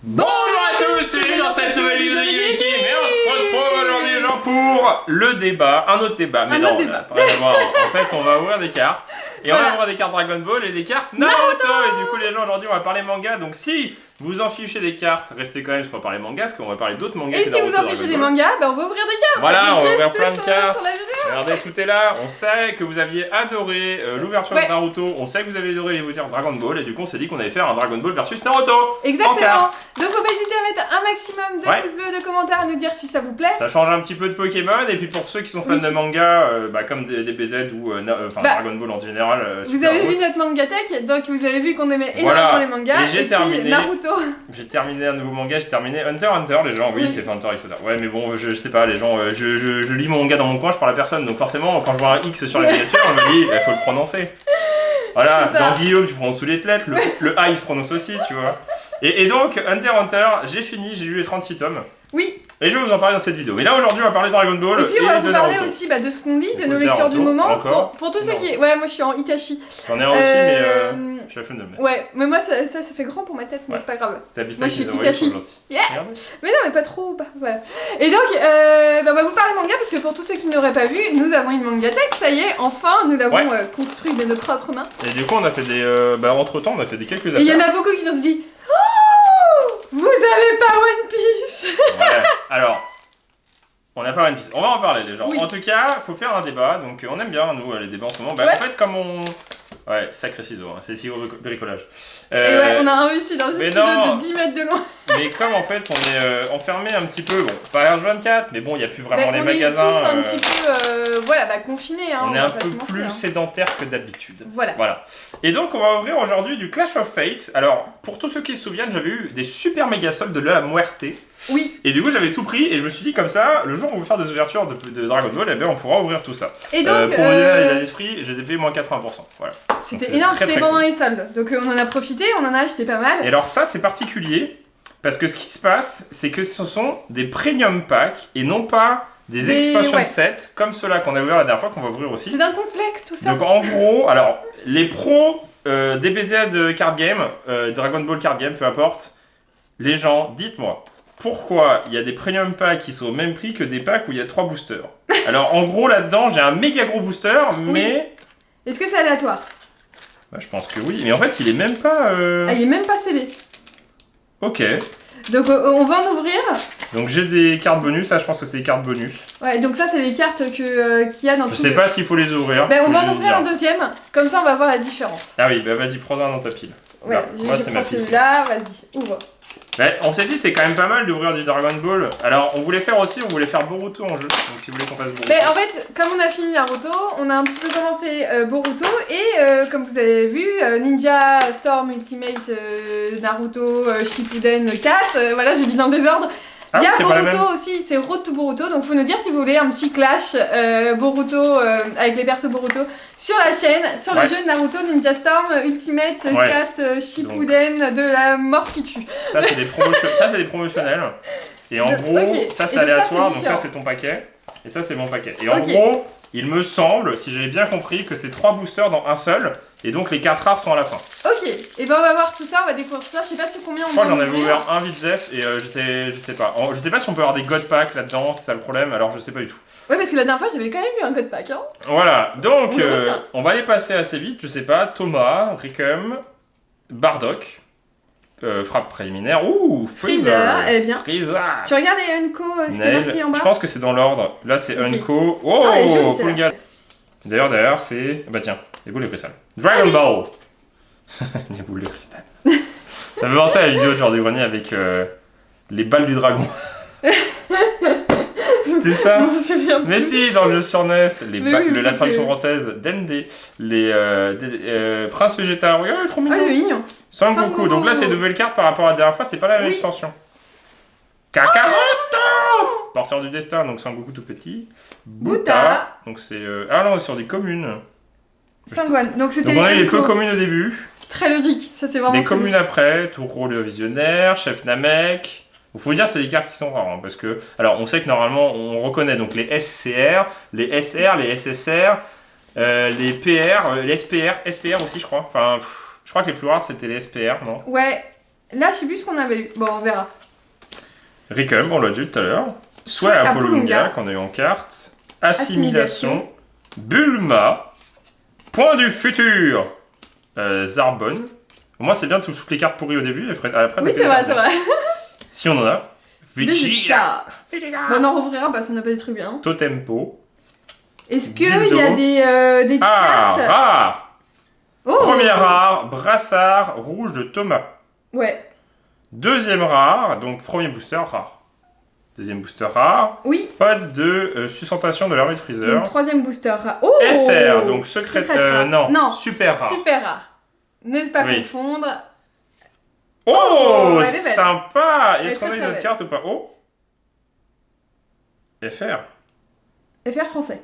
Bonjour à tous, et dans cette nouvelle vidéo de Yeki, mais on se retrouve aujourd'hui les gens pour le débat, un autre débat, mais non, pas rien à voir. En fait on va ouvrir des cartes, et on va ouvrir des cartes Dragon Ball et des cartes Naruto, et du coup les gens aujourd'hui on va parler manga, donc si vous en fichez des cartes, restez quand même pour parler manga, parce qu'on va parler d'autres mangas. Et si vous en fichez des mangas, on va ouvrir des cartes. Voilà, on va ouvrir plein de cartes. Sur la vidéo. Regardez, tout est là. On sait que vous aviez adoré l'ouverture de Naruto. On sait que vous avez adoré les voitures Dragon Ball. Et du coup, on s'est dit qu'on allait faire un Dragon Ball versus Naruto. Exactement. Donc, faut pas hésiter à mettre un maximum de pouces bleus, de commentaires, à nous dire si ça vous plaît. Ça change un petit peu de Pokémon. Et puis pour ceux qui sont fans de manga, comme des BZ ou Dragon Ball en général. Vous avez vu notre manga tech, donc vous avez vu qu'on aimait énormément les mangas. Et j'ai terminé Naruto. J'ai terminé un nouveau manga. J'ai terminé Hunter x Hunter. Les gens, oui, c'est Hunter x Hunter. Ouais, mais bon, je sais pas. Les gens, je lis mon manga dans mon coin. Je parle à personne. Donc forcément, quand je vois un X sur la miniature, on me dit, il faut le prononcer. Voilà, dans Guillaume, tu prononces toutes les lettres, le A il se prononce aussi, tu vois. Et donc, Hunter x Hunter, j'ai fini, j'ai lu les 36 tomes. Oui. Et je vais vous en parler dans cette vidéo. Mais là aujourd'hui, on va parler de Dragon Ball. Et puis on va vous parler aussi de ce qu'on lit, de nos lectures du moment. Pour tous ceux qui. Ouais, moi je suis en Itachi. J'en ai un aussi, mais je suis la flemme de le mettre. Ouais, mais moi ça fait grand pour ma tête, mais c'est pas grave. C'était Abyssal qui nous envoyait, ils sont gentils. Mais non, mais pas trop. Voilà. Et donc, on va vous parler manga parce que pour tous ceux qui n'auraient pas vu, nous avons une manga tech, ça y est, enfin nous l'avons construit de nos propres mains. Et du coup, on a fait des. Entre temps, on a fait des quelques affaires. Et il y en a beaucoup qui nous ont dit. Vous avez pas One Piece. Ouais, alors, on n'a pas One Piece. On va en parler les gens. En tout cas, faut faire un débat, donc on aime bien nous les débats en ce moment. En fait, comme on... Ouais, sacré ciseau, hein. C'est ciseau bricolage. Et ouais, on a investi dans un ciseau de 10 mètres de long. Mais comme en fait on est enfermé un petit peu, bon, pas H24, mais bon, il n'y a plus vraiment les magasins. On est tous un petit peu, confinés. Hein, on est un peu plus sédentaire que d'habitude. Voilà. Et donc on va ouvrir aujourd'hui du Clash of Fate. Alors, pour tous ceux qui se souviennent, j'avais eu des super méga soldes de la Muerte. Oui. Et du coup j'avais tout pris et je me suis dit comme ça, le jour où on veut faire des ouvertures de Dragon Ball, eh bien on pourra ouvrir tout ça. Et donc, pour vous donner l'état d'esprit, je les ai payés moins 80%. Voilà. C'était énorme, c'était pendant les soldes. Donc on en a profité, on en a acheté pas mal. Et alors ça c'est particulier, parce que ce qui se passe, c'est que ce sont des premium packs et non pas des expansion sets comme ceux-là qu'on a ouvert la dernière fois, qu'on va ouvrir aussi. C'est d'un complexe tout ça. Donc en gros, alors les pros DBZ Card Game, Dragon Ball Card Game, peu importe, les gens, dites-moi. Pourquoi il y a des premium packs qui sont au même prix que des packs où il y a 3 boosters? Alors en gros là-dedans j'ai un méga gros booster, mais... Est-ce que c'est aléatoire? Je pense que oui, mais en fait il est même pas... il est même pas scellé. Ok. Donc on va en ouvrir. Donc j'ai des cartes bonus, ça je pense que c'est des cartes bonus. Ouais, donc ça c'est les cartes qu'il y a dans Je sais pas s'il faut les ouvrir. On va en ouvrir un deuxième, comme ça on va voir la différence. Ah oui, vas-y, prends-un dans ta pile. Ouais, moi c'est ma pile. Celui-là, vas-y, ouvre. On s'est dit c'est quand même pas mal d'ouvrir du Dragon Ball. Alors on voulait faire Boruto en jeu, donc si vous voulez qu'on fasse Boruto. En fait, comme on a fini Naruto, on a un petit peu commencé Boruto et comme vous avez vu, Ninja Storm Ultimate Naruto Shippuden 4, voilà j'ai dit dans le désordre. Il y a Boruto aussi, c'est Road to Boruto, donc faut nous dire si vous voulez un petit clash Boruto avec les persos Boruto sur la chaîne, sur le jeu de Naruto Ninja Storm Ultimate 4 Shippuden de la mort qui tue. Ça c'est des promotionnels, et en gros, ça c'est aléatoire, donc ça c'est ton paquet, et ça c'est mon paquet. Et en gros, il me semble, si j'avais bien compris, que c'est 3 boosters dans un seul, et donc les 4 rares sont à la fin. Ok, et on va voir tout ça, on va découvrir tout ça, je sais pas sur combien on va. Je crois que j'en avais ouvert un vite zef, et je sais pas. Je sais pas si on peut avoir des God Packs là-dedans, c'est ça le problème, alors je sais pas du tout. Ouais, parce que la dernière fois j'avais quand même eu un God Pack, hein. Voilà, donc on va les passer assez vite, je sais pas, Thomas, Rickum, Bardock. Frappe préliminaire. Ouh, Freezer. Elle est bien. Freezer. Tu regardes les Unco, ce qui est marqué en bas? Je pense que c'est dans l'ordre. Là, c'est Unco. Oh, cool gars. D'ailleurs, c'est... Bah tiens, les boules de cristal. Dragon Ball. Les boules de cristal. Ça me fait penser à la vidéo de Jordi Grenier avec les balles du dragon. C'était ça? Je m'en souviens plus. Mais si, dans le jeu sur NES, la traduction française, Dende, les Prince Vegeta. Regarde, il est trop mignon. Oh, il est mignon. Sangoku. Donc là, c'est de nouvelles cartes par rapport à la dernière fois, c'est pas la même extension. Kakaroto, porteur du destin, donc Sangoku tout petit. Buta, donc c'est... Ah non, sur des communes. Sangwan, donc c'était on a eu les peu communes au début. Très logique, ça c'est vraiment... Les communes après, Touro le visionnaire, Chef Namek... Il faut dire que c'est des cartes qui sont rares, hein, parce que... Alors, on sait que normalement, on reconnaît donc les SCR, les SR, les SSR, les PR, les SPR aussi, je crois. Enfin, je crois que les plus rares, c'était les SPR, non? Ouais. Là, je sais plus ce qu'on avait eu. Bon, on verra. Ricum, on l'a dit tout à l'heure. Soit Soit Apollonga, Apollonga. qu'on a eu en carte. Assimilation. Bulma. Point du futur. Zarbon. Au moins, c'est bien toutes les cartes pourries au début. Après, Oui, c'est vrai, c'est vrai. Si on en a. Vegeta. Bon, on en rouvrira parce qu'on n'a pas des trucs bien. Totempo. Est-ce qu'il Dildo. y a des Ah, cartes rare. Oh. Première rare, brassard rouge de Thomas. Ouais. Deuxième rare, donc premier booster rare. Deuxième booster rare. Oui. Pas de sustentation de l'armée de Freezer. Donc, troisième booster rare. Oh. SR, donc secret. Rare. Non, super rare. Super rare. N'est-ce pas Oui. confondre. Oh, elle est belle. sympa. Elle est Est-ce qu'on a très, une très autre belle. carte ou pas? Oh. FR. FR français.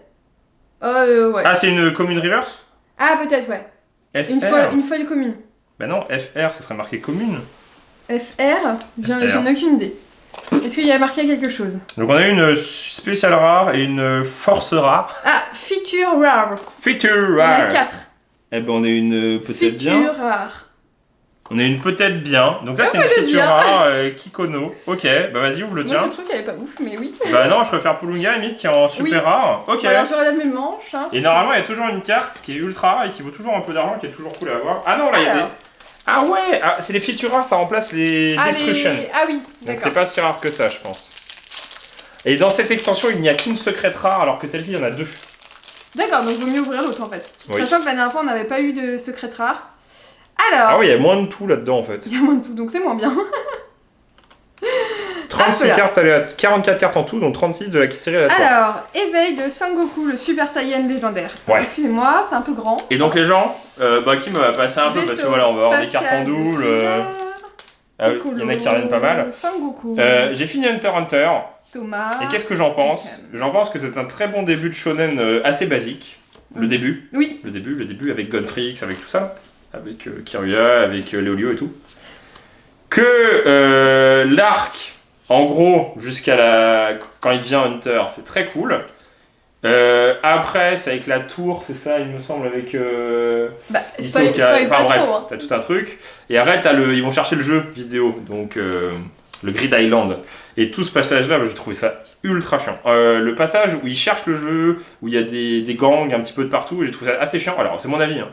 Ouais. Ah, c'est une commune reverse? Ah, peut-être, ouais. FR. Une feuille commune. Bah non, FR, ce serait marqué commune. FR, j'en ai aucune idée. Est-ce qu'il y a marqué quelque chose? Donc on a une spéciale rare et une force rare. Ah, feature rare. Feature Il y en a rare. 4. Eh ben on a une peut-être bien. Feature rare. On a une peut-être bien. Donc ça c'est une peut-être feature bien. rare Kikono. Ok, bah vas-y ouvre le Moi, tien. le truc, elle est pas ouf, mais oui. Bah non, je préfère Pulunga limite qui est en super Oui. rare. Ok. Alors, je relève mes manches. Hein. Et normalement il y a toujours une carte qui est ultra rare et qui vaut toujours un peu d'argent, qui est toujours cool à avoir. Ah non là il y a des... Alors. Ah ouais, c'est les features rares, ça remplace les Destruction. Ah oui, Donc d'accord. c'est pas si rare que ça je pense. Et dans cette extension il n'y a qu'une secrète rare alors que celle-ci il y en a 2. D'accord, donc vaut mieux ouvrir l'autre en fait. Oui. Sachant que la dernière fois, on n'avait pas eu de secret rare. Alors, Ah oui, il y a moins de tout là-dedans en fait. il y a moins de tout, donc c'est moins bien. 36 là. cartes, 44 cartes en tout, donc 36 de la série aléatoire. Alors, éveil de Sangoku, le Super Saiyan légendaire. Ouais. Excusez-moi, c'est un peu grand. Et donc les gens, Kim va passer un peu parce que voilà, on va avoir des cartes en double. Il y en a qui reviennent pas mal. Sangoku, J'ai fini Hunter x Hunter. Thomas. Et qu'est-ce que j'en pense? J'en pense que c'est un très bon début de shonen assez basique. Le début. Oui. Le début avec Godfrey, avec tout ça. Avec Kiruya, avec Léolio et tout. Que l'arc, en gros, jusqu'à quand il devient Hunter, c'est très cool. Après, c'est avec la tour, c'est ça, il me semble, avec Bah, Hisoka. spoil pas Bref, trop. Hein. t'as tout un truc. Et après, ils vont chercher le jeu vidéo, donc le Grid Island. Et tout ce passage-là, j'ai trouvé ça ultra chiant. Le passage où ils cherchent le jeu, où il y a des gangs un petit peu de partout, j'ai trouvé ça assez chiant. Alors, c'est mon avis. Hein.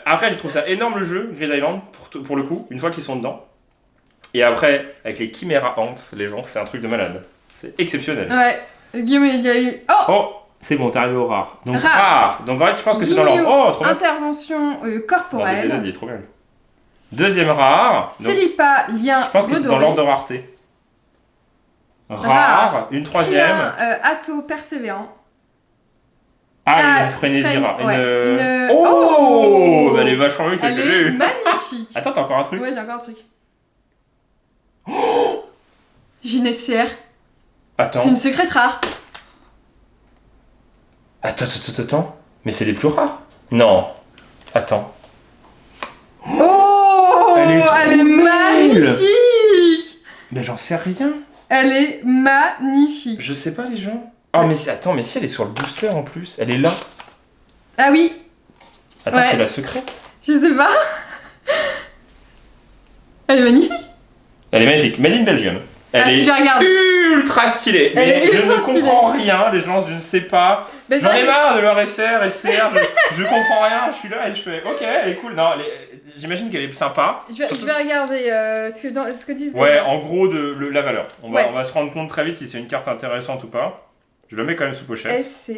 Après, j'ai trouvé ça énorme le jeu, Grid Island, pour le coup, une fois qu'ils sont dedans. Et après, avec les Chimera Ants, les gens, c'est un truc de malade. C'est exceptionnel. Ouais, Guillaume, il y a eu. Oh, Oh, c'est bon, t'es arrivé au rare. Donc Rare. rare. Donc en fait, je pense que c'est dans Guignol, l'ordre. Oh, trop bien. intervention Bon, corporelle. DBZ, il est trop bien. Deuxième rare. Donc, Célipa, lien. je pense que c'est dans redoré. l'ordre de rareté. Rare. Rare. Une troisième. Clin, assaut persévérant. Ah, une frénésie rare. ouais, Une... une- Oh, Oh Elle est vachement mieux que celle Elle que j'ai est eue. magnifique. Attends, t'as encore un truc? Ouais, j'ai encore un truc. Ginessière. Attends. C'est une secrète rare. Attends. Mais c'est les plus rares. Non. Attends. Oh, Elle est trop elle est belle. magnifique. Mais j'en sais rien. Elle est magnifique. Je sais pas, les gens. Oh, mais attends, mais si elle est sur le booster en plus. Elle est là. Ah oui, Attends, Ouais. c'est la secrète. je sais pas. Elle est magnifique. Elle est magnifique. Made in Belgium. Elle Ah, est je regarde. ultra stylée. Elle Mais est je ultra ne stylée. comprends rien, les gens, je ne sais pas. Mais J'en ça, ai marre de leur SR, je comprends rien, je suis là et je fais ok, elle est cool. Non, j'imagine qu'elle est sympa. je vais regarder ce que disent les Ouais, gens. en gros, la valeur. Ouais. On va se rendre compte très vite si c'est une carte intéressante ou pas. Je le mets quand même sous pochette. SCR.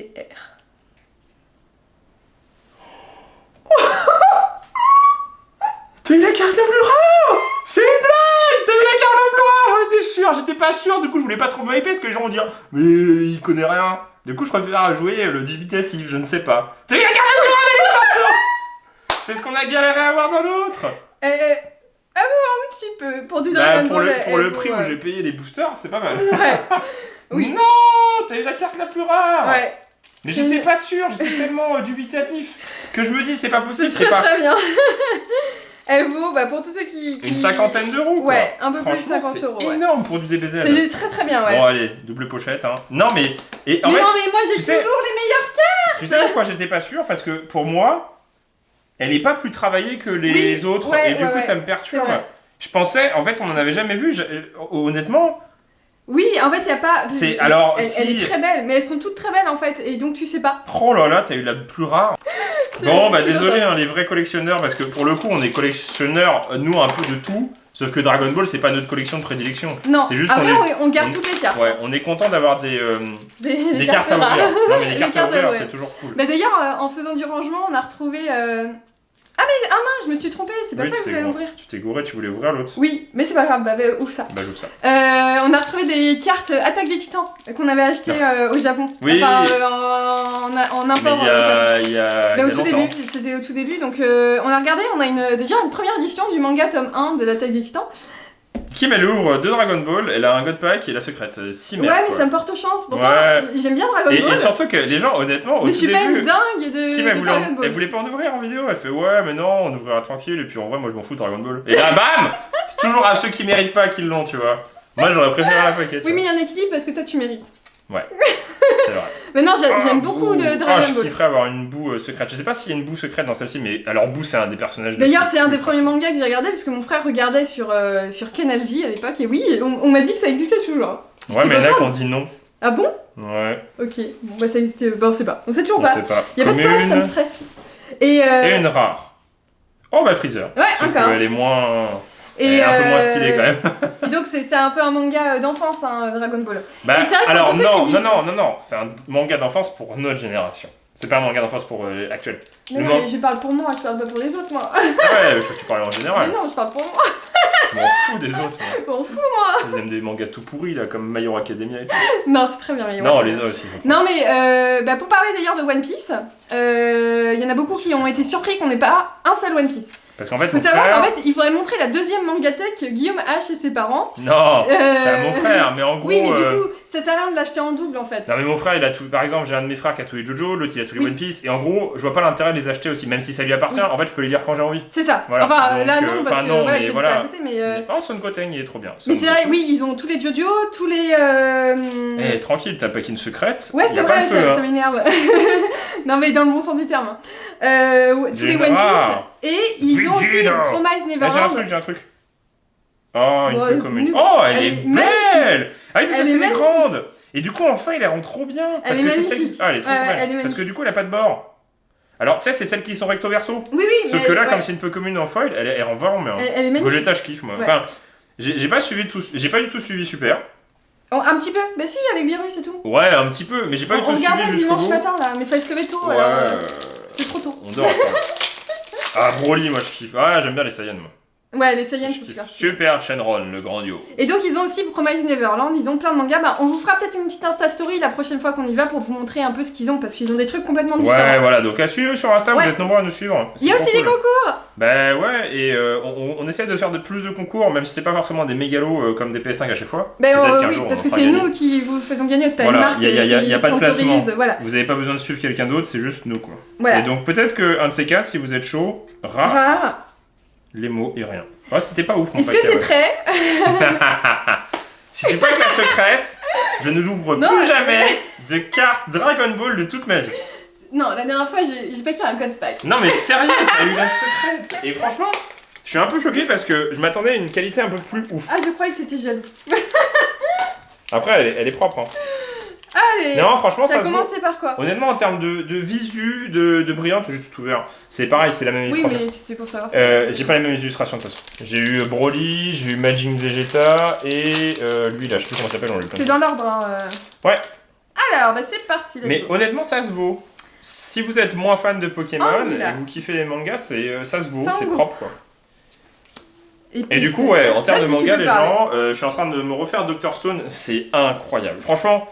T'as eu la carte la plus rare! C'est une blague! T'as eu la carte la plus rare! J'en étais sûr, j'étais pas sûr, du coup je voulais pas trop me hyper parce que les gens vont dire mais il connaît rien. Du coup je préfère jouer le dubitatif, je ne sais pas. T'as eu la carte la plus rare de l'extension! C'est ce qu'on a galéré à avoir dans l'autre! Un petit peu. Pour du Bah, Dragon pour Ball, le elle prix vaut, où j'ai payé les boosters, c'est pas mal. Ouais. Oui. Non! T'as eu la carte la plus rare! Ouais. Mais C'est j'étais une- pas sûr, j'étais tellement dubitatif que je me dis c'est pas C'est possible, très c'est pas très bien. Elle vaut, bah, pour tous ceux qui... une cinquantaine d'euros quoi. Ouais, un peu plus de Franchement, 50 c'est euros. Ouais. énorme pour du DBZ. C'est très très bien, ouais. Bon allez, double pochette hein. Non mais et en mais fait, non, mais moi j'ai tu sais- toujours les meilleurs. tu sais pourquoi j'étais pas sûr parce que pour moi, elle est pas plus travaillée que les Oui, autres ouais, et du ouais, coup ouais. ça me C'est perturbe. vrai. Je pensais, en fait, on en avait jamais vu. Honnêtement, Oui, en fait, il y a pas. c'est alors Elle si. est très belle, mais elles sont toutes très belles en fait, et donc tu sais pas. Oh là là, t'as eu la plus rare. Bon, bah je suis désolé, contente. hein, les vrais collectionneurs, parce que pour le coup, on est collectionneurs, nous, un peu de tout. Sauf que Dragon Ball, c'est pas notre collection de prédilection. Non, C'est juste après qu'on on garde on- toutes les cartes. Ouais, on est content d'avoir des Des cartes à rares. ouvrir. Non, mais les Les cartes à cartes à ouvrir, ouvrir. c'est toujours cool. Bah d'ailleurs, en faisant du rangement, on a retrouvé. Ah mince, je me suis trompée, c'est pas Oui, ça que tu je t'es voulais gouré. ouvrir. Tu t'es gouré, tu voulais ouvrir l'autre. Oui, mais c'est pas grave, bah ouvre ça. Bah, j'ouvre ça. On a retrouvé des cartes Attaque des Titans qu'on avait achetées au Japon. Oui. Enfin, en Mais import il y au Japon. a, il y a, il y Bah, a au tout longtemps. début, c'était au tout début, donc on a regardé, on a déjà une première édition du manga tome 1 de l'Attaque des Titans. Kim, elle ouvre 2 Dragon Ball, elle a un God Pack et la secrète. 6 mères. Ouais, mais quoi. ça me porte chance, pourtant Ouais. j'aime bien Dragon Et Ball. surtout que les gens, honnêtement, au Mais je tout suis pas une début, dingue de, Kim, elle de voulait, Dragon Ball. elle voulait pas en ouvrir en vidéo. Elle fait ouais, mais non, on ouvrira tranquille. Et puis en vrai, moi je m'en fous de Dragon Ball. Et là, bam, c'est toujours à ceux qui méritent pas qu'ils l'ont, tu vois. Moi j'aurais préféré la paquet. Oui, mais il y a un équilibre parce que toi tu mérites. C'est vrai. Mais non, j'aime beaucoup de Dragon Je Ball. kifferais avoir une boue secrète. Je sais pas s'il y a une boue secrète dans celle-ci, mais alors boue c'est un des personnages. D'ailleurs, c'est un des premiers mangas que j'ai regardé parce que mon frère regardait sur Kenalji à l'époque et oui, on m'a dit que ça existait toujours. Ouais, mais il y en a contente. qui ont dit non. Ah bon? Ouais, Ok, bon bah ça existait, bon on sait pas, on sait toujours on pas. sait pas. Y'a pas de page, ça me stresse. Et Et une rare. Oh bah Freezer. Ouais, Sauf encore. qu'elle est moins. Et, Elle est un peu moins stylée quand même. Et donc c'est un peu un manga d'enfance, hein, Dragon Ball. Bah, Et c'est vrai que alors pour tous ceux non, qui non, disent- non, non, non, c'est un manga d'enfance pour notre génération. C'est pas un manga d'enfance pour actuel. Mais Le non, man- mais je parle pour moi, je parle pas pour les autres, moi. Ah ouais, je crois que tu parlais en Mais général. non, je parle pour moi, Je m'en fous des autres. Moi. je m'en fous. Ils aiment des mangas tout pourris là, comme My Hero Academia et tout. Non, c'est très bien, mais Non, ouais. les autres aussi. Non mais bah, pour parler d'ailleurs de One Piece, il y en a beaucoup qui ont été surpris qu'on n'ait pas un seul One Piece. Parce qu'en fait, Faut mon savoir frère. qu'en fait, il faudrait montrer la deuxième mangatech Guillaume H et ses parents. Non, c'est à Euh, mon frère, mais en gros. Oui, mais du coup, ça sert à rien de l'acheter en double en fait. Non mais mon frère il a tout, par exemple j'ai un de mes frères qui a tous les JoJo, l'autre il a tous les Oui. One Piece et en gros je vois pas l'intérêt de les acheter aussi même si ça lui appartient, Oui. en fait je peux les lire quand j'ai envie. C'est ça. Voilà. Enfin, Donc, là non, parce enfin, que non, voilà, mais ils voilà. pas à côté, mais... Oh Son Goten il est trop bien. Mais Son c'est vrai, Goten. oui, ils ont tous les JoJo, tous les... Eh tranquille, t'as pas qu'une secrète. Ouais, y c'est a pas vrai, le feu, ça hein. m'énerve. Non, mais dans le bon sens du terme. Tous les J'ai One une Piece. rare. Et ils ont aussi Vegeta. Promise Ah, j'ai un Neverland. truc, j'ai un truc. Oh, une Ouais, peu c'est commune. nul. Oh, elle Elle est est belle. magnifique. Ah oui, parce que Elle c'est est des magnifique. grandes. Et du coup, enfin, il les rend trop bien. Parce Elle que est c'est celle qui... magnifique. Ah, elle est trop Ouais, belle. elle est Parce que magnifique. du coup, elle a pas de bord. Alors, tu sais, c'est celle qui sont recto verso. Oui, oui, Sauf mais... que là, ouais. comme c'est une peu commune en foil, elle rend vraiment bien. Elle est magnifique. Gogeta, je kiffe moi. Ouais. Enfin, j'ai pas suivi tout, j'ai pas du tout suivi Super. Oh, un petit peu. Bah si, avec Beerus c'est tout. Ouais, un petit peu, mais j'ai pas du On tout regardait suivi le jusqu'au dimanche bout. matin là, mais fallait se lever tôt, Ouais, alors c'est trop tôt. on dort ensemble. Ah, Broly, moi je kiffe. Ah, j'aime bien les Saiyans, moi. Ouais, les Saiyans Je c'est kiffe. super. Super Shenron, le grandiose. Et donc ils ont aussi Promise Neverland, ils ont plein de mangas. Bah, on vous fera peut-être une petite Insta Story la prochaine fois qu'on y va pour vous montrer un peu ce qu'ils ont parce qu'ils ont des trucs complètement différents. Ouais, voilà, donc à suivre sur Insta, Ouais. vous êtes nombreux à nous suivre. Il y a aussi des concours. Bah ouais, et on essaie de faire plus de concours, même si c'est pas forcément des mégalos comme des PS5 à chaque fois. Bah Peut-être qu'un oui, jour, parce on que fera c'est gagner. nous qui vous faisons gagner, c'est pas Voilà, une marque y a qui pas de placement. sponsorise, voilà. Vous avez pas besoin de suivre quelqu'un d'autre, c'est juste nous quoi. Voilà. Et donc peut-être qu'un de ces quatre, si vous êtes chaud, rare, Rare. les mots et rien. Ouais, c'était pas ouf mon Est-ce que paquet, t'es ouais. prêt? Si tu packs la secrète, je ne l'ouvre Non. plus jamais de cartes Dragon Ball de toute ma vie. Non, la dernière fois j'ai packé un code pack. Non mais sérieux, t'as eu la secrète. Et franchement, je suis un peu choqué parce que je m'attendais à une qualité un peu plus ouf. Ah, je croyais que t'étais jeune. Après, elle est propre. Hein. Allez, Non, franchement, t'as ça se voit. commencé par quoi? Honnêtement, en termes de visu, de brillante, j'ai juste tout ouvert. C'est pareil, c'est la même Oui, illustration. mais c'était pour savoir. J'ai pas les mêmes illustrations de toute façon. J'ai eu Broly, j'ai eu Majin Vegeta et lui là, je sais plus comment ça s'appelle, on l'a eu plein de C'est dans l'ordre, hein. Ouais. Alors, bah c'est parti, let's Mais go. honnêtement, ça se vaut. Si vous êtes moins fan de Pokémon Oh, il et a- que vous kiffez les mangas, ça se vaut, Ça c'est vaut. propre quoi. Et puis, du coup, ouais, en termes de vas-y, tu manga, peux les parler. gens, je suis en train de me refaire Dr Stone, c'est incroyable. Franchement,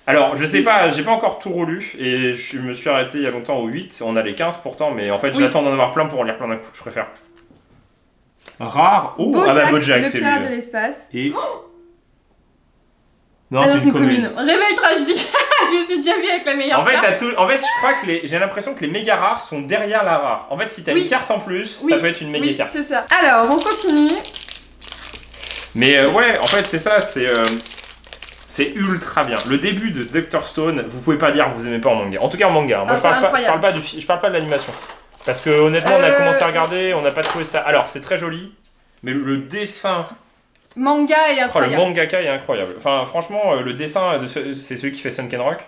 alors je sais pas, j'ai pas encore tout relu et je me suis arrêté il y a longtemps au 8, on a les 15 pourtant, mais en fait Oui. j'attends d'en avoir plein pour en lire plein d'un coup, je préfère. Rare, oh, Bojack, ah bah Bojack, le c'est pirate de lui. l'espace. Et. Non, Ah non, c'est une commune. Réveil tragique. Je me suis déjà vu avec la meilleure En fait, carte. en fait, je crois que j'ai l'impression que les méga rares sont derrière la rare. En fait, si t'as Oui. une carte en plus, Oui. ça peut être une méga Oui, carte. c'est ça. Alors, on continue. Mais ouais, en fait, c'est ça, c'est ultra bien. Le début de Dr Stone, vous pouvez pas dire que vous aimez pas en manga. En tout cas en manga. Moi, Ah, je parle c'est pas, incroyable. je parle pas de l'animation. Parce que honnêtement, on a commencé à regarder, on n'a pas trouvé ça. Alors, c'est très joli, mais le dessin... Manga est Oh, le incroyable. mangaka est incroyable. Enfin, franchement, le dessin, c'est celui qui fait Sunken Rock.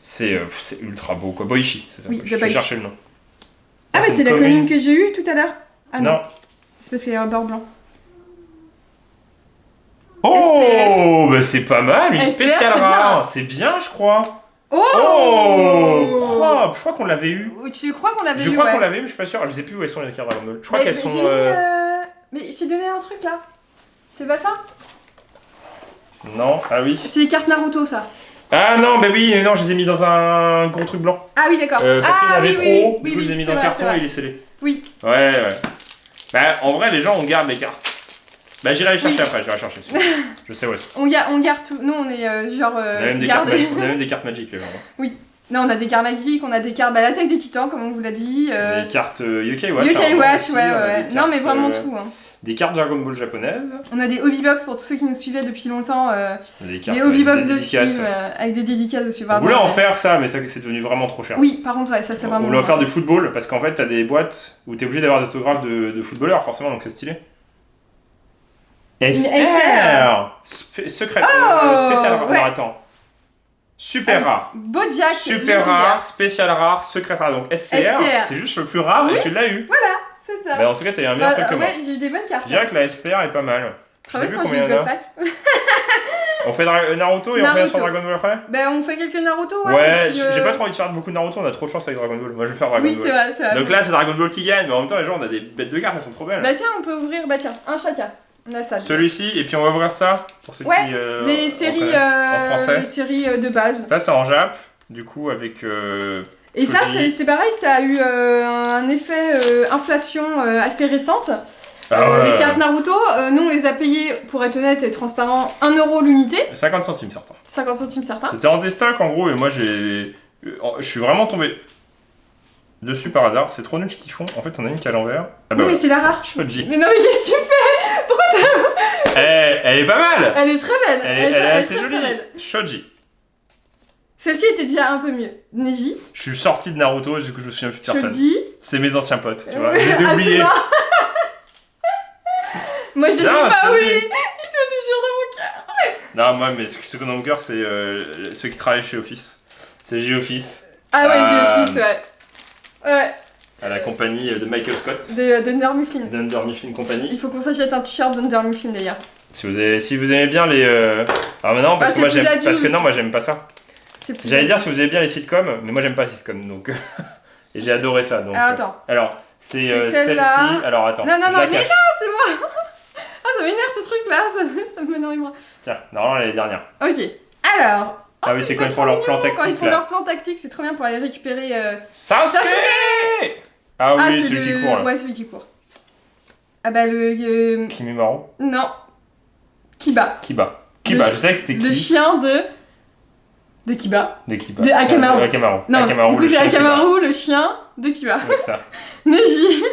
C'est ultra beau, quoi. Boichi, c'est ça. Oui, Je The vais Boichi. chercher le nom. Ah ouais, c'est la commune que j'ai eue tout à l'heure. Ah non, Non. c'est parce qu'il y a un bord blanc. Oh, bah c'est pas mal, une SPR, spéciale c'est rare. bien. C'est bien, je crois. Oh, Je crois qu'on l'avait eu. Tu crois qu'on l'avait Je eu, crois ouais. qu'on l'avait eu, mais je suis pas sûr. Je sais plus où elles sont les cartes Dragon Ball. Je crois Mais- qu'elles mais sont. j'ai Mais j'ai donné un truc là. C'est pas ça? Non, ah oui. C'est les cartes Naruto, ça. Ah non, bah oui, non, je les ai mis dans un gros truc blanc. Ah oui, d'accord. Parce qu'il y en Ah avait oui, trop. oui, Du oui, coup, je oui, les ai mis c'est dans le vrai, carton c'est vrai. et il est scellé. Oui. Ouais. Bah, en vrai, les gens, on garde les cartes. Bah, j'irai les chercher Oui. après, j'irai chercher. Je sais où elles sont. On garde tout. Nous, on est genre On a même des cartes gardés. magiques, on a même des cartes magiques, les gens. Non, on a des cartes magiques, on a des cartes, l'attaque des titans, comme on vous l'a dit. Des cartes UK Watch. UK hein, Watch, aussi, ouais, on a ouais. des Non, mais cartes, vraiment tout. Hein. Des cartes Dragon Ball japonaises. On a des hobbybox pour tous ceux qui nous suivaient depuis longtemps. Des cartes Des hobbybox avec des de dédicaces. films avec des dédicaces dessus. On pardon. voulait en faire ça, mais ça c'est devenu vraiment trop cher. Oui, par contre, ouais, ça c'est On vraiment. voulait en faire du football, parce qu'en fait, t'as des boîtes où t'es obligé d'avoir des autographes de footballeurs, forcément, donc c'est stylé. SR Secret spécial rare. ouais. Non, attends. Super rare. Bojack. Super Lily. rare, spécial rare, secret rare. Donc SCR, c'est juste le plus rare et tu l'as eu. C'est ça. Bah, en tout cas, t'as eu un meilleur truc que moi. Ouais, j'ai eu des bonnes cartes. Je dirais que la SPR est pas mal. Je sais Travaille plus quand j'ai combien eu il y en le a. pack. On fait Naruto et on fait sur Dragon Ball après. Bah, on fait quelques Naruto, ouais. Ouais, et puis, j'ai pas trop envie de faire beaucoup de Naruto, on a trop de chance avec Dragon Ball. Moi je vais faire Dragon Oui, Ball. c'est vrai, c'est vrai. Donc là, c'est Dragon Ball qui gagne, mais en même temps, les gens, on a des bêtes de cartes, elles sont trop belles. Bah, tiens, on peut ouvrir, bah, tiens, un chacun. On a ça. Celui-ci, et puis on va ouvrir ça pour ceux Ouais, qui. les séries, en français. les séries de base. Ça, c'est en Jap, du coup, avec. Et ça, Shoji. c'est pareil, ça a eu un effet inflation assez récente. Ah ouais. Les cartes Naruto, nous on les a payées, pour être honnête et transparent, 1€ l'unité, 50 centimes certains. 50 centimes certains. C'était en déstock en gros, et moi je suis vraiment tombé dessus par hasard. C'est trop nul ce qu'ils font. En fait, on a une qui est à l'envers. Ah bah Oui, mais ouais. c'est la rare. Shoji. Mais non, mais qu'est-ce que tu fais? Elle est pas mal. Elle est très belle. Elle est assez très, jolie. très belle. Shoji. Celle-ci était déjà un peu mieux. Neji, Je suis sorti de Naruto, du coup je me souviens plus de personne. Shoji. C'est mes anciens potes, tu vois. Je les ai oubliés. Asuna. Moi je les ai Non, pas Shoji. oubliés. Ils sont toujours dans mon cœur. Non, moi, mais ceux qu'on a au cœur, c'est ceux qui travaillent chez Office. C'est J-Office, Ah ouais, Ah. c'est Office, ouais. Ouais, à la compagnie de Michael Scott, d'Under Mifflin. d'Under Mifflin Company. Il faut qu'on s'achète un t-shirt d'Under Mifflin d'ailleurs. Si vous aimez bien les. Ah, mais non, parce Ah, que moi c'est plus j'aime. adulte. Parce que non, moi j'aime pas ça. C'est plus J'allais dire si vous aimez bien les sitcoms, mais moi j'aime pas les sitcoms donc. Et j'ai adoré ça donc. Ah, attends. Alors, c'est C'est celle-ci. celle-là. Alors attends. Non, non, je non, la mais cache. c'est moi. Ah, ça m'énerve ce truc là, ça me met dans les bras. Tiens, normalement elle est dernière. Ok, alors. Ah oui, c'est quand ils font leur plan Quand ils tactique font là. leur plan tactique, c'est trop bien pour aller récupérer. Sasuke Ah oui, c'est celui qui court là. Ouais, celui qui court. Ah bah le. Kimimaru. Non. Kiba. Kiba. Le Kiba, chi- je savais que c'était Le qui. chien de Kiba. De Kiba. De Akamaru. Akamaru. Non, Akamaru, du coup le c'est chien Kiba. Akamaru, le chien de Kiba. Ouais, ça. Neji.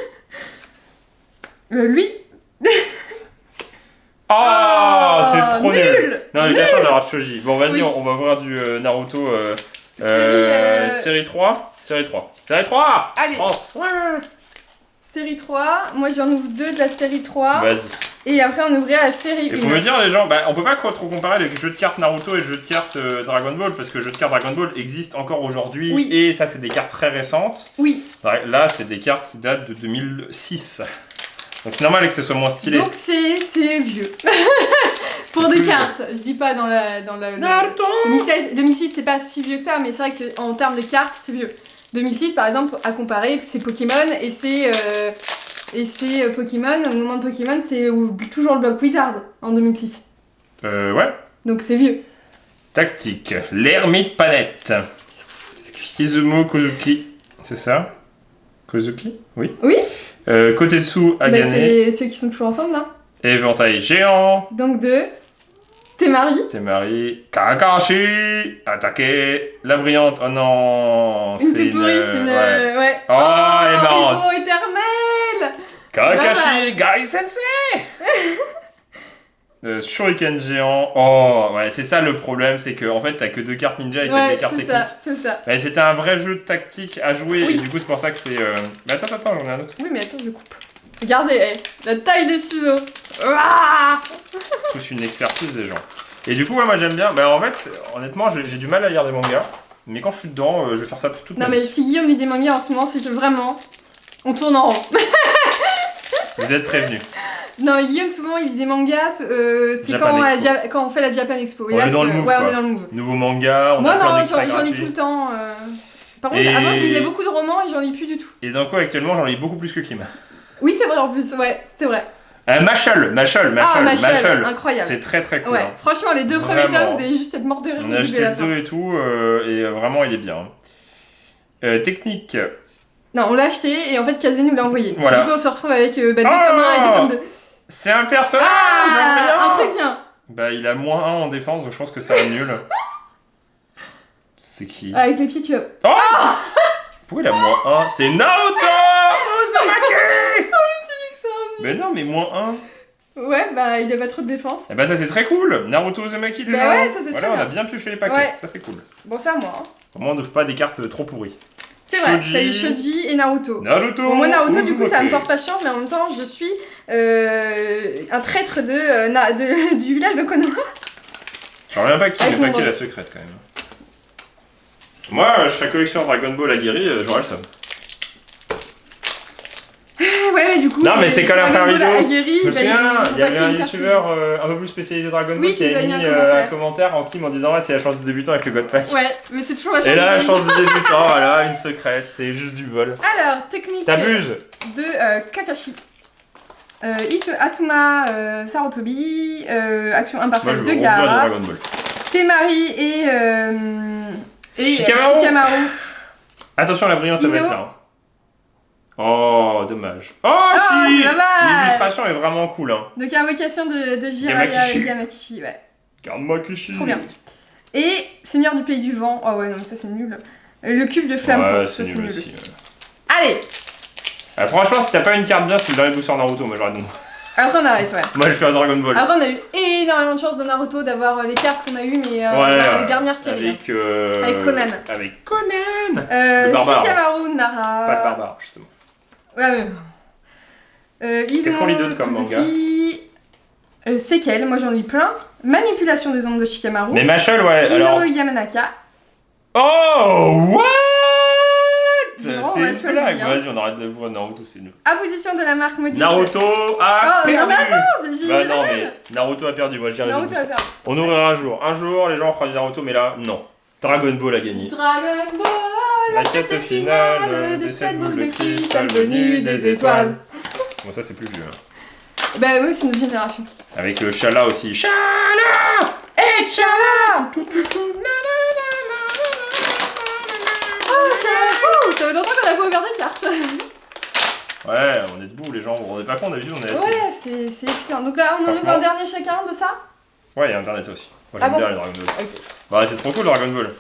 Lui. Oh, c'est trop nul. Non, mais bien sûr d'avoir Shoji. Bon, vas-y, Oui. on va voir du Naruto. Série, Série 3. Série 3. Série 3 Allez. France. Ouais. Série 3. Moi j'en ouvre 2 de la série 3. Vas-y. Et après on ouvrirait la série Il faut 1. me dire, les gens, bah, on peut pas trop comparer les jeux de cartes Naruto et le jeu de cartes Dragon Ball, parce que le jeu de cartes Dragon Ball existe encore aujourd'hui, Oui. et ça, c'est des cartes très récentes. Oui. Là, c'est des cartes qui datent de 2006. Donc c'est normal que ce soit moins stylé. Donc c'est vieux. Pour C'est des plus- cartes. Je dis pas dans la Naruto 2006 c'est pas si vieux que ça, mais c'est vrai qu'en termes de cartes, c'est vieux. 2006, par exemple, à comparer, c'est Pokémon et c'est Pokémon. Au moment de Pokémon, c'est toujours le bloc Wizard en 2006. Ouais. Donc c'est vieux. Tactique. L'ermite panette. Izumo Kozuki. C'est ça Kozuki Oui. Oui. Kotetsu Bah, Agane. c'est ceux qui sont toujours ensemble là. Éventail géant. Donc de Temari, Temari. Kakashi. Attaqué. La brillante. Oh non. une toute pourrie, c'est une. Ouais. Ouais. Oh, elle est marrante. Pivot éternel. Kakashi Gai Sensei. Shuriken géant. Oh, ouais, c'est ça le problème, c'est que en fait t'as que 2 cartes ninja et t'as Ouais, des cartes c'est techniques. ça, c'est ça. Ouais, c'était un vrai jeu de tactique à jouer, Oui. et du coup c'est pour ça que c'est. Mais attends, j'en ai un autre. Oui, mais attends, je coupe. Regardez, la taille des ciseaux. Ouah. C'est toute une expertise des gens. Et du coup, ouais, moi j'aime bien. Bah en fait, honnêtement, j'ai du mal à lire des mangas. Mais quand je suis dedans, je vais faire ça pour toute ma Non vie. mais si Guillaume lit des mangas en ce moment, c'est que vraiment, on tourne en rond. Vous êtes prévenus. Non mais Guillaume, souvent il lit des mangas, c'est Japan Expo. quand on fait la Japan Expo. Et On là, est dans le move, ouais, quoi. on est dans le move. Nouveau manga, on Moi a plein non, d'extraits j'en lis gratuits. tout le temps. Par contre, Et- avant je lisais beaucoup de romans et j'en lis plus du tout. Et d'un coup, actuellement, j'en lis beaucoup plus que Kim. Oui, c'est vrai en plus, ouais, c'est vrai. Machel, Ah, Machel, incroyable. C'est très très cool. Ouais, hein. franchement, les deux premiers Vraiment. tomes, vous allez juste être mort de rire On du a début à acheté la le fin. 2 et tout, et vraiment, il est bien. Technique. Non, on l'a acheté et en fait, Kazé nous l'a envoyé. Voilà. Du coup, on se retrouve avec deux tomes Oh 1 et deux tomes 2. C'est un personnage, Ah, j'aime bien. un truc bien. Bah, il a -1 en défense, donc je pense que c'est un nul. C'est qui? Avec les pieds, tu vois. Oh Pourquoi il a -1? C'est Naruto Uzumaki. Mais non, mais -1. Ouais, bah il a pas trop de défense. Et bah ça c'est très cool. Naruto Uzumaki déjà. Bah ouais, ça, c'est voilà, très on a bien. bien pioché les paquets. Ouais. Ça c'est cool. Bon, c'est à moi. Hein. Au moins on n'ouvre pas des cartes trop pourries. C'est vrai, Shoji. t'as eu Shoji et Naruto. Naruto. Bon, moi Naruto du coup ça me Uzumaki. porte pas chance mais en même temps je suis un traître du village de Konoha. Je sais même pas qui Avec est mon paquet bras. la secrète quand même. Moi je serais collectionneur Dragon Ball aguerri, j'aurais le seum. Ouais mais du coup... Non, mais c'est quand la première vidéo. Aguerri, Je me bah, souviens, ils ont il y avait pas un fait une carte. youtubeur un peu plus spécialisé Dragon Ball Oui, qui qui a nous a mis mis un un commentaire en Kim en disant ouais c'est la chance du débutant avec le God Pack. Ouais, mais c'est toujours la chance. Et là, de- chance du débutant, voilà, une secrète, c'est juste du vol. Alors, technique T'abuses. de Kakashi. Asuma Sarutobi, action Moi imparfaite je veux de rouvrir du Gaara, Dragon Ball. Temari et Shikamaru. Shikamaru. Attention la brillante Ino. va être là. hein. Oh, dommage. Oh, Oh, si c'est dommage. L'illustration est vraiment cool. Hein. Donc invocation de Jiraiya Gamakishi. et Gamakishi, ouais. Garde-moi Kishi. Trop bien. Et Seigneur du Pays du Vent, oh ouais, non, ça c'est nul. Le cube de flamme, Ouais, pour- c'est ça nul aussi. ouais. Allez, Franchement, si t'as pas une carte bien, c'est le dernier booster Naruto, moi j'aurais donné. après on arrête, ouais. Moi je fais un Dragon Ball. Après on a eu énormément de chance de Naruto d'avoir les cartes qu'on a eues, mais dans les dernières séries. Avec Conan. Avec Conan. Hein. barbare. Shikamaru, Nara. Pas de barbare, justement. Ouais, ouais. Qu'est-ce qu'on lit d'autre comme manga Sequel, moi j'en lis plein. Manipulation des ondes de Shikamaru. Mais Machel, ouais, Ino alors... Yamanaka. Oh, what? Dis-moi, C'est on a une choisi, blague. hein. Vas-y, on arrête de voir Naruto, c'est nul. Apposition de la marque maudite. Naruto a Oh, non, perdu. mais attends, j'ai Bah la non, même. mais Naruto a perdu, moi je dirais les Naruto autres. a perdu. On ouvrira un jour. Un jour, les gens feront du Naruto, mais là, non. Dragon Ball a gagné. Dragon Ball, La quête finale de des 7 boules de cristal cristal venues des étoiles. Bon, ça c'est plus vieux. hein. Bah oui, c'est notre génération. Avec Shala aussi. Shala. Et Chala. Oh, c'est fou. Ça fait longtemps qu'on a pas ouvert des cartes. Ouais, on est debout, les gens, vous vous rendez pas compte, d'habitude on est assis. Ouais, c'est épuisant. Donc là, on en ouvre Franchement. un dernier chacun de ça. Ouais, il y a Internet aussi. Moi Ah j'aime bon bien les Dragon Ball. Ok. Bah, c'est trop cool Dragon Ball.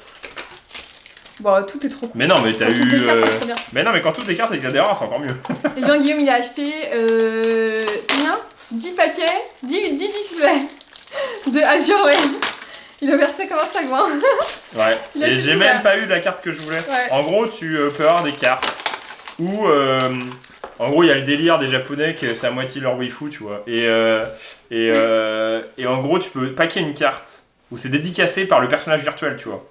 Bon, tout est trop cool. Mais non, mais t'as Toutes eu. les cartes, c'est trop bien. Mais non, mais quand toutes les cartes avec des rares, c'est encore mieux. Et Jean-Guillaume, il a acheté combien 10 paquets, 10 displays de Azure Lane. Il a versé comme un sagouin. Ouais. Il a Et tout j'ai ouvert. même pas eu la carte que je voulais. Ouais. En gros, tu peux avoir des cartes où. En gros, il y a le délire des japonais que c'est à moitié leur waifu, tu vois. Et en gros, tu peux paquer une carte où c'est dédicacé par le personnage virtuel, tu vois.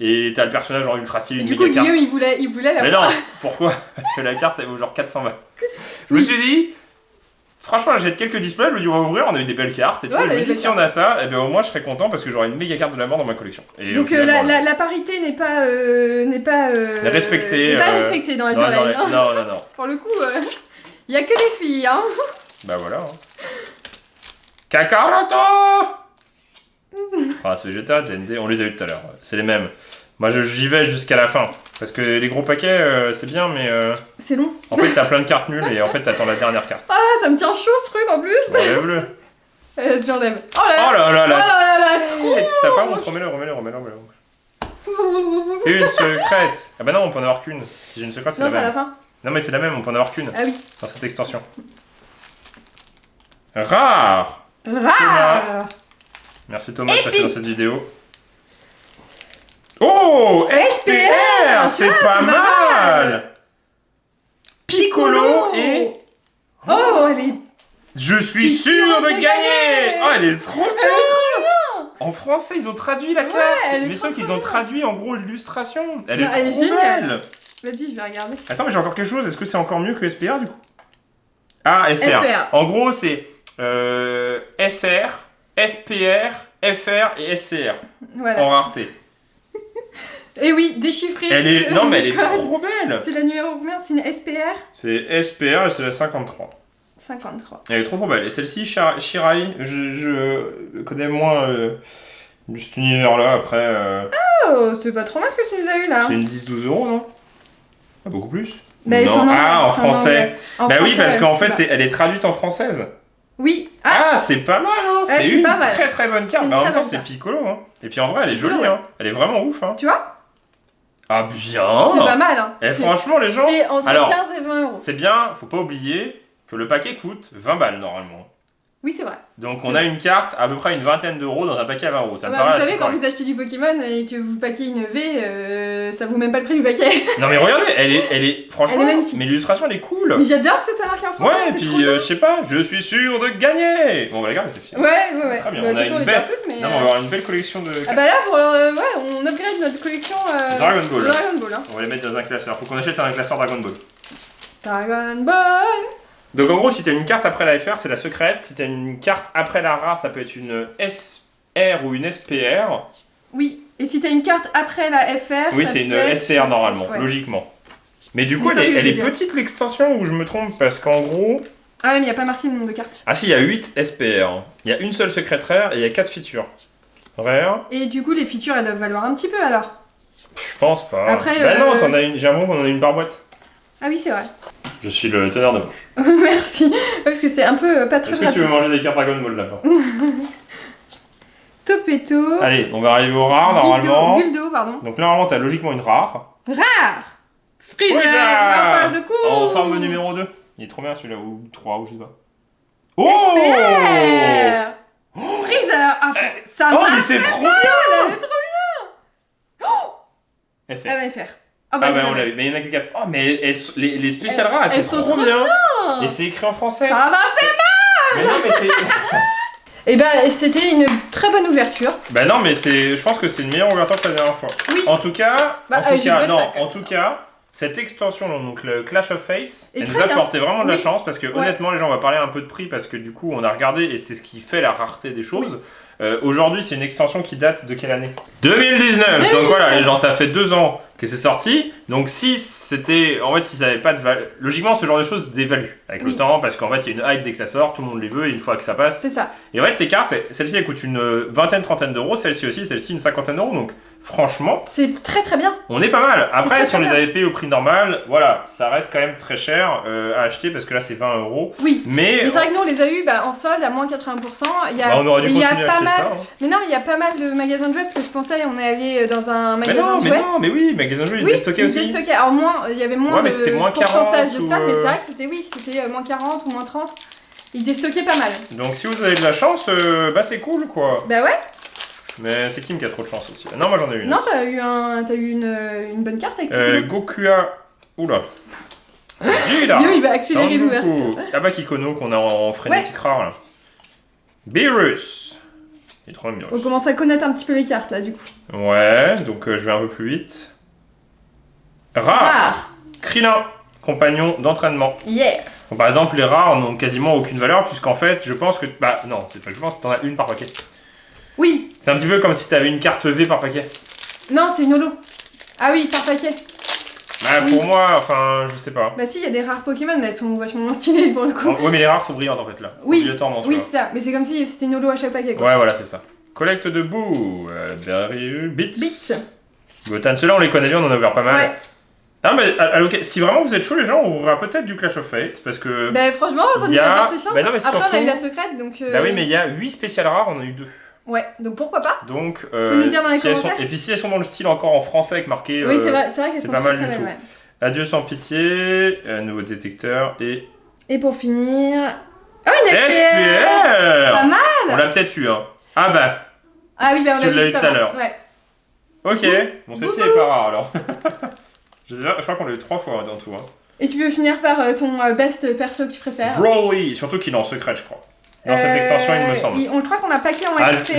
Et t'as le personnage en ultra stylé, Et une du coup, méga carte. Guillaume, il voulait la Mais non, pourquoi? Parce que la carte, elle vaut genre 400 balles. Je me suis dit, franchement, j'ai quelques displays, je me dis, on va ouvrir, on a eu des belles cartes et tout. Ouais, Et je on a me eu dis, des si on a ça, eh ben, au moins, je serais content parce que j'aurais une méga carte de la mort dans ma collection. Et au Donc final, bon, la parité n'est pas respectée, n'est pas respectée dans Azure non, Lane. Hein. non, non, non. Pour le coup, il y a que des filles. Hein. Bah voilà. Hein. Kakaroto. Ah, c'est Vegeta, DND, on les a eu tout à l'heure. C'est les mêmes. Moi, j'y vais jusqu'à la fin. Parce que les gros paquets, c'est bien, mais C'est long. en fait, t'as plein de cartes nulles et en fait, t'attends la dernière carte. Ah, ça me tient chaud ce truc en plus. Enlève-le. J'enlève. Oh là là. Oh là là Oh là. là là. T'as pas honte, remets-le. Et une secrète. Ah bah non, on peut en avoir qu'une. Si j'ai une secrète, c'est Non, la c'est à la même. fin. Non, mais c'est la même, on peut en avoir qu'une Ah oui. dans cette extension. Rare. Rare. Merci Thomas de passer Épique. dans cette vidéo. Oh, SPR, c'est pas c'est pas mal. mal. Piccolo et... Oh, elle est... Je suis sûr de gagner. Oh, elle est trop bien. En français, ils ont traduit la carte. elle est Mais trop, sauf qu'ils trop ont bien. traduit en gros l'illustration. Elle Non, est elle est trop géniale. belle. Vas-y, je vais regarder. Attends, mais j'ai encore quelque chose. Est-ce que c'est encore mieux que SPR du coup? Ah, FR. FR. En gros, c'est SR, SPR, FR et SCR Voilà. en rareté. Et oui, déchiffré. Elle est... Non, mais elle est code. trop belle. C'est la numéro combien? C'est une SPR C'est SPR et c'est la 53. 53. Elle est trop belle. Et celle-ci, Shirai, je connais moins de cet univers-là. Après, Oh, c'est pas trop mal ce que tu nous as eu là. c'est une 10-12 euros, non? Ah, beaucoup plus. Bah, non. c'est en anglais, Ah, en c'est en français. anglais. En Bah oui, français, parce je qu'en sais fait, pas. elle est traduite en française. Oui. Ah, Ah, c'est pas mal, hein. Ouais, C'est c'est une pas mal. très très bonne carte. C'est une Bah, en même très temps, bonne c'est carte. Piccolo, hein. Et puis en vrai, elle est Piccolo, jolie, ouais. hein. Elle est vraiment ouf, hein. tu vois, Ah, bien. c'est pas mal. Hein. Et franchement, les gens. C'est entre Alors, 15 et 20 euros. c'est bien, faut pas oublier que le paquet coûte 20 balles normalement. Oui, c'est vrai. Donc C'est on a une carte à peu près une vingtaine d'euros dans un paquet à 20 euros. Ça me Bah, paraît vous assez savez, quand correct. vous achetez du Pokémon et que vous paquez une V, ça vaut même pas le prix du paquet. Non mais regardez, elle est franchement, Elle est magnifique. mais l'illustration elle est cool. Mais j'adore que ce soit marqué en français. Ouais, et c'est puis trop bien. je sais pas, je suis sûr de gagner. Bon, bah les gars, c'est fier. Ouais. Très bien, Bah, on a toujours une les belle. faire toutes, mais. Non, mais on va avoir une belle collection de Ah bah là, pour ouais, on upgrade notre collection Dragon Ball. Dragon Ball. Hein. On va les mettre dans un classeur. Faut qu'on achète un classeur Dragon Ball. Dragon Ball. Donc en gros, si t'as une carte après la FR, c'est la secrète. Si t'as une carte après la rare, ça peut être une SR ou une SPR. Oui. Et si t'as une carte après la FR, Oui, ça c'est peut une être SCR normalement, ouais. logiquement. Mais du coup, Mais ça, elle je est veux dire. petite l'extension ou je me trompe parce qu'en gros. Ah ouais, mais y a pas marqué le nombre de cartes. Ah si, il y a 8 SPR. Il y a une seule secrète rare et il y a 4 features. Rare, Et du coup, les features, elles doivent valoir un petit peu alors. je pense pas. Après, Bah non, t'en as une. J'ai l'impression qu'on en a une par boîte. Ah oui, c'est vrai. Je suis le teneur de bouche. Merci. Ouais, parce que c'est un peu pas très Est-ce que tu pratique. veux manger des cartes Dragon Ball là-bas? Topeto. Allez, on va arriver au rare normalement. Guldo, pardon. Donc normalement, t'as logiquement une rare. Rare. Freezer. Freezer. Rafale de coups. En forme numéro 2. Il est trop bien celui-là, ou 3, ou je sais pas. Oh SPR. Freezer. Ah, ça Oh, marche. mais c'est trop bien! Elle est trop FR. bien. Elle va faire. Ah Ah je bah on l'avais. l'a vu, mais il y en a que 4. Oh mais les spéciales rares, elles elles sont sont trop trop bien. bien. Et c'est écrit en français. Ça m'a fait. Mais non mais c'est... Et ben c'était une très bonne ouverture. Bah non mais c'est... Je pense que c'est une meilleure ouverture que la dernière fois. Oui. En tout cas, Bah, j'ai une bonne pack, en tout cas, cette extension, donc le Clash of Fates, Et elle nous très a bien. apporté vraiment de la Oui. chance parce que honnêtement les gens, on va parler un peu de prix parce que du coup on a regardé et c'est ce qui fait la rareté des choses. Aujourd'hui c'est une extension qui date de quelle année? 2019. Donc voilà les gens, ça fait 2 ans que c'est sorti. Donc si c'était... En fait si ça n'avait pas de valeur... Logiquement ce genre de choses dévalue avec le Oui. temps parce qu'en fait il y a une hype dès que ça sort, tout le monde les veut et une fois que ça passe... C'est ça. Et en fait ces cartes, celle-ci elle coûte une vingtaine, trentaine d'euros, celle-ci aussi, celle-ci une cinquantaine d'euros. Donc franchement... C'est très très bien. On est pas mal. Après, très, si on très les bien. avait payés au prix normal, voilà, ça reste quand même très cher à acheter parce que là c'est 20 euros. Oui. Mais Mais c'est vrai que nous on les a eu en solde à moins 80%. Il y a, on aurait dû et il y a continuer à pas acheter mal. ça. hein. Mais non, mais il y a pas mal de magasins de jouets parce que je pensais on est allé dans un magasin de Mais jouets. non, mais oui, magasin de jeux, il Oui, était stocké ils aussi. déstockaient. Alors moins, il y avait moins Ouais, mais de c'était moins 40 pourcentage de ou, stock, mais c'est vrai que c'était moins 40 ou moins 30. Ils déstockaient pas mal. Donc si vous avez de la chance, bah c'est cool quoi. Bah ouais. Mais c'est Kim qui a trop de chance aussi. Non, moi j'en ai une. Non, t'as eu une bonne carte avec Gokua. Oula. Jida. Yo, il va accélérer Sangoku. l'ouverture. Abba Kikono qu'on a en frénétique rare là. Beerus. Il est trop mignon. On commence à connaître un petit peu les cartes là du coup. Ouais, donc je vais un peu plus vite. Rare. Rare. Krillin, compagnon d'entraînement. Yeah. Bon, par exemple, les rares n'ont quasiment aucune valeur, puisqu'en fait, je pense que. Bah, non, c'est pas que je pense, t'en as une par paquet. Oui. C'est un petit peu comme si t'avais une carte V par paquet. Non, c'est une holo. Ah oui, par paquet. Bah, Oui. pour moi, enfin, je sais pas. Bah si, il y a des rares Pokémon, mais elles sont vachement moins stylées pour le coup. Ouais, mais les rares sont brillantes en fait là. Oui. Obligatoirement, tu Oui, vois. c'est ça. Mais c'est comme si c'était une holo à chaque paquet quoi. Ouais, voilà, c'est ça. Collecte de boue, Berry, Bits. Bits. Gotan, ceux-là on les connaît bien, on en a ouvert pas mal. Ouais. Ah, mais si vraiment vous êtes chaud, les gens, on ouvrira peut-être du Clash of Fate, parce que. Bah franchement, ça Il nous y a a- porté chance. Bah non, mais Après, on a surtout- eu la secrète donc. Bah oui, mais il y a 8 spéciales rares, on en a eu 2. Ouais, donc pourquoi pas. Donc, nous dire dans les si elles sont... commentaires. Et puis si elles sont dans le style encore en français avec marqué. Oui, c'est vrai qu'elles c'est sont pas très, mal très du belles, tout. ouais. Adieu sans pitié, nouveau détecteur et. Et pour finir. Oh, une SPR. SPR Pas mal. On l'a peut-être eu, hein. Ah bah, Ah oui, bah on Tu l'a l'as vu eu juste tout à avant. l'heure. Ouais. ok. Bon, celle-ci elle est pas rare alors. Je crois qu'on l'a eu 3 fois dans tout. Hein. Et tu peux finir par ton best perso que tu préfères. Broly, surtout qu'il est en secret, je crois. Dans cette extension, il me semble. On croit qu'on l'a packé en Ah, XP.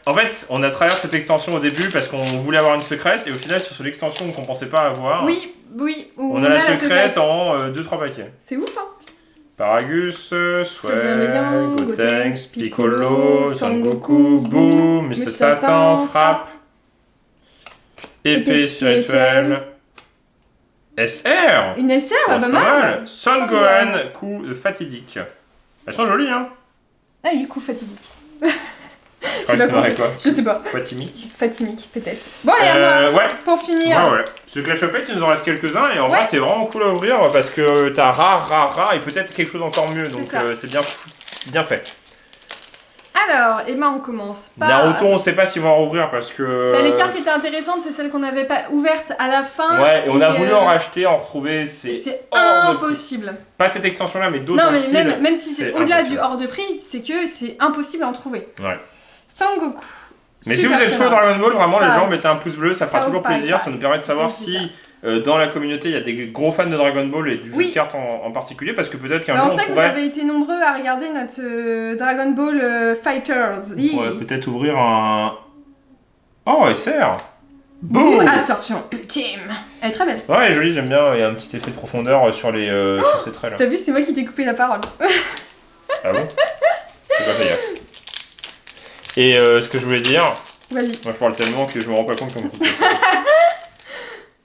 en fait, on a traversé cette extension au début parce qu'on voulait avoir une secrète et au final, sur l'extension qu'on pensait pas avoir, Oui. on a la secrète en 2-3 paquets. C'est ouf, hein. Paragus, Swag, Bienveillant, Gotenks, Piccolo, Son Goku, Boo, Mr. Satan, Frappe, Épée spirituelle, SR. Une SR, Oh, bah c'est mal. Son Gohan, coup fatidique. Elles sont jolies, hein. Ah, il est coup fatidique. Je crois que c'était marqué quoi. Je sais pas. Fatimique. Fatimique, peut-être. Bon, allez, à moi. Ouais. Pour finir. Ouais. Ce Clash of Fate, il nous en reste quelques-uns et en Ouais. vrai, c'est vraiment cool à ouvrir parce que t'as rare et peut-être quelque chose encore mieux. Donc ça. c'est bien fait. Alors, Emma, on commence par... Naruto, on sait pas s'ils vont en rouvrir parce que. Bah, les cartes qui étaient intéressantes, c'est celles qu'on n'avait pas ouvertes à la fin. Ouais, et on a voulu en racheter, en retrouver, c'est hors de prix. impossible. Pas cette extension-là, mais d'autres Non, mais styles. même si c'est au-delà impossible. du hors de prix, c'est que c'est impossible à en trouver. Ouais. Sangoku. Mais si Super vous êtes chaud chaud Dragon Ball, vraiment, les Pareil. gens mettez un pouce bleu, ça fera Pareil, toujours pareil, plaisir. pareil. Ça nous permet de savoir Super. si dans la communauté il y a des gros fans de Dragon Ball et du jeu Oui. de cartes en particulier, parce que peut-être qu'un Bah, jour on on sait que vous pourrait. avez été nombreux à regarder notre Dragon Ball Fighters. On pourrait peut-être ouvrir un. Oh, SR! Bouh, Boum! absorption ultime. Elle est très belle. Ouais, elle est jolie, j'aime bien. Il y a un petit effet de profondeur sur sur ces traits là. T'as vu, c'est moi qui t'ai coupé la parole. Ah bon? J'ai pas fait gaffe. Et ce que je voulais dire, Vas-y. moi je parle tellement que je me rends pas compte qu'on me coupe.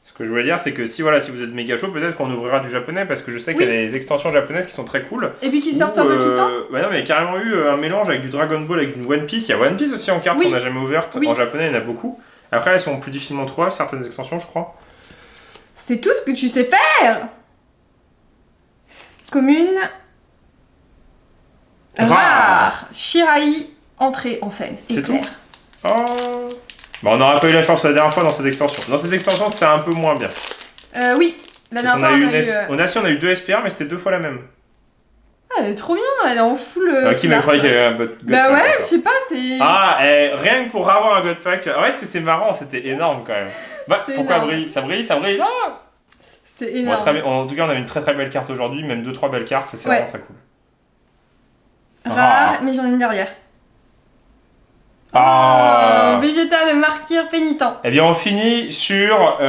Ce que je voulais dire, c'est que si vous êtes méga chaud, peut-être qu'on ouvrira du japonais parce que je sais qu'il y a des extensions japonaises qui sont très cool. Et puis qui sortent un peu tout le temps. Ouais, non, mais il y a carrément eu un mélange avec du Dragon Ball, avec du One Piece. Il y a One Piece aussi en carte Oui. qu'on n'a jamais ouverte. Oui. En japonais, il y en a beaucoup. Après, elles sont plus difficilement trouvables, certaines extensions, je crois. C'est tout ce que tu sais faire. Commune. Rare. Shirai, entrée en scène. C'est Éclair. Oh. Bah, on n'aurait pas eu la chance la dernière fois dans cette extension. Dans cette extension, c'était un peu moins bien. Oui. La Parce dernière qu'on fois, a eu on a eu 2 SPR, mais c'était 2 fois la même. Ah, elle est trop bien, elle est en full. Qui m'a cru qu'il y avait un God Bah Pack, ouais, encore. je sais pas, c'est. Ah, rien que pour avoir un God Pack. En fait, c'est marrant, c'était énorme quand même. Bah, C'était pourquoi énorme. brille? Ça brille, ça brille. Ah C'est Bon, énorme. très bien. En tout cas, on a une très belle carte aujourd'hui, même 2-3 belles cartes, et c'est Ouais. vraiment très cool. Rare, mais j'en ai une derrière. Ah. Végétal, marqueur, pénitent. Eh bien, on finit sur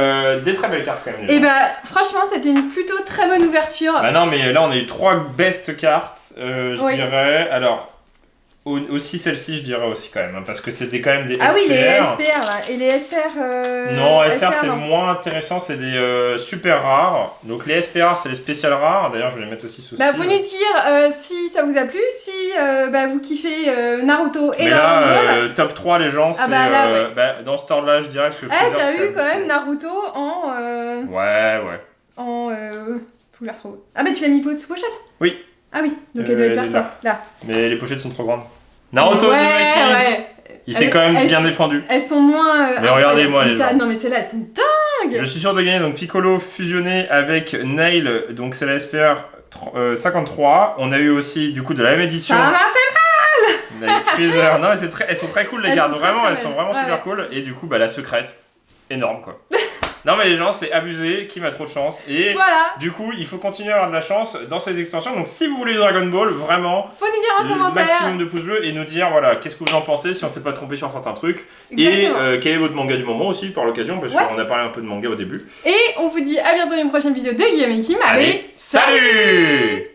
des très belles cartes quand même. les Et gens. bah, franchement, c'était une plutôt très bonne ouverture. Bah non, mais là, on a eu 3 best cartes, je Oui. dirais. Alors, aussi celle-ci, je dirais aussi quand même, hein, parce que c'était quand même des Ah oui, les SPR. SPR là. Et les SR. Non, SR c'est non. moins intéressant, c'est des super rares. Donc les SPR c'est les spéciales rares, d'ailleurs je vais les mettre aussi sous Bah, style. vous nous dire si ça vous a plu, si bah, vous kiffez Naruto et Mais Dragon Ball. là, top 3 les gens, c'est bah là, ouais. dans ce ordre là je dirais que Eh, Freezer, t'as c'est eu quand même abusé. Naruto en. Ouais. En. Faut la retrouver. Ah, mais tu l'as mis sous pochette? Oui. Ah oui, donc elle doit être elle est vers toi. Là. Mais les pochettes sont trop grandes. Naruto ouais, Uzumaki, ouais. il s'est quand même elle- bien défendu. Elles sont moins. Mais regardez-moi, mais les ça- gens. Non, mais celles-là, elles sont dingues! Je suis sûr de gagner, donc Piccolo fusionné avec Nail, donc c'est la SPR 53. On a eu aussi du coup de la même édition. Ça m'a fait. Avec Freezer. Non, mais elles sont très cool les Elles cartes, sont très, vraiment, très elles sont belles. vraiment Ouais, super ouais. cool. Et du coup, bah la secrète, énorme quoi. Non, mais les gens, c'est abusé, qui m'a trop de chance. Et Voilà! du coup, il faut continuer à avoir de la chance dans ces extensions. Donc, si vous voulez du Dragon Ball, vraiment, Faut nous dire en le commentaire! maximum de pouces bleus et nous dire voilà, qu'est-ce que vous en pensez si on s'est pas trompé sur certains trucs. Exactement. Et quel est votre manga du moment aussi, par l'occasion, parce Ouais. qu'on a parlé un peu de manga au début. Et on vous dit à bientôt dans une prochaine vidéo de Guillaume et Kim. Allez, Salut!